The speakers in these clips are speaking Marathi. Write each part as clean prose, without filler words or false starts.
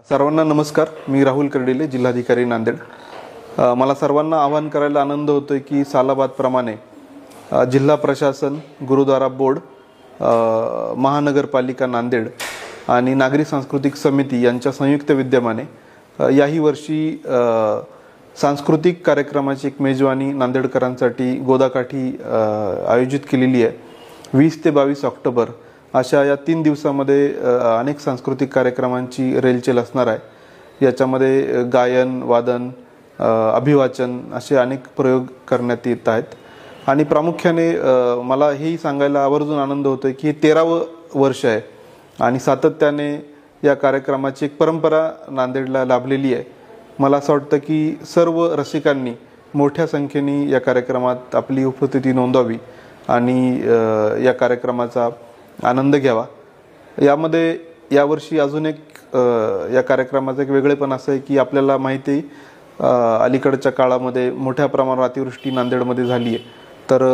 सर्वांना नमस्कार। मी राहुल कर्डिले, जिल्हाधिकारी नांदेड। मला सर्वांना आवाहन करायला आनंद होतोय की सालाबादप्रमाणे जिल्हा प्रशासन, गुरुद्वारा बोर्ड, महानगरपालिका नांदेड आणि नागरी सांस्कृतिक समिती यांच्या संयुक्त विद्यमाने याही वर्षी सांस्कृतिक कार्यक्रमाची एक मेजवानी नांदेडकरांसाठी गोदाकाठी आयोजित केलेली आहे। 20 ते 22 ऑक्टोबर अशा या 3 दिवसांमध्ये अनेक सांस्कृतिक कार्यक्रमांची रेलचेल असणार आहे। याच्यामध्ये गायन, वादन, अभिवाचन असे अनेक प्रयोग करण्यात येत आहेत आणि प्रामुख्याने मला हेही सांगायला आवर्जून आनंद होतोय की 13वे वर्ष आहे आणि सातत्याने या कार्यक्रमाची एक परंपरा नांदेडला लाभलेली आहे। मला असं वाटतं की सर्व रसिकांनी मोठ्या संख्येने या कार्यक्रमात आपली उपस्थिती नोंदवावी आणि या कार्यक्रमाचा आनंद घ्यावा। यामध्ये यावर्षी अजून एक या कार्यक्रमाचं एक वेगळेपण असं आहे की आपल्याला माहिती आहे अलीकडच्या काळामध्ये मोठ्या प्रमाणावर अतिवृष्टी नांदेडमध्ये झाली आहे। तर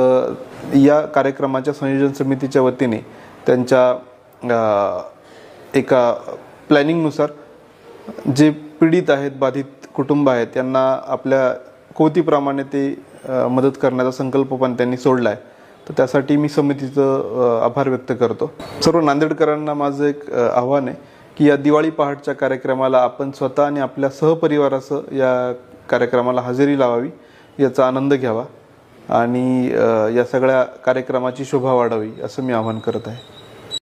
या कार्यक्रमाच्या संयोजन समितीच्या वतीने त्यांच्या एका प्लॅनिंगनुसार जे पीडित आहेत, बाधित कुटुंब आहेत, यांना आपल्या कोतीप्रमाणे ते मदत करण्याचा संकल्प पण त्यांनी सोडला आहे। तर त्यासाठी मी समितीचं आभार व्यक्त करतो। सर्व नांदेडकरांना माझं एक आव्हान आहे की या दिवाळी पहाटच्या कार्यक्रमाला आपण स्वतः आणि आपल्या सहपरिवारासह या कार्यक्रमाला हजेरी लावावी, याचा आनंद घ्यावा आणि या सगळ्या कार्यक्रमाची शोभा वाढावी असं मी आवाहन करत आहे।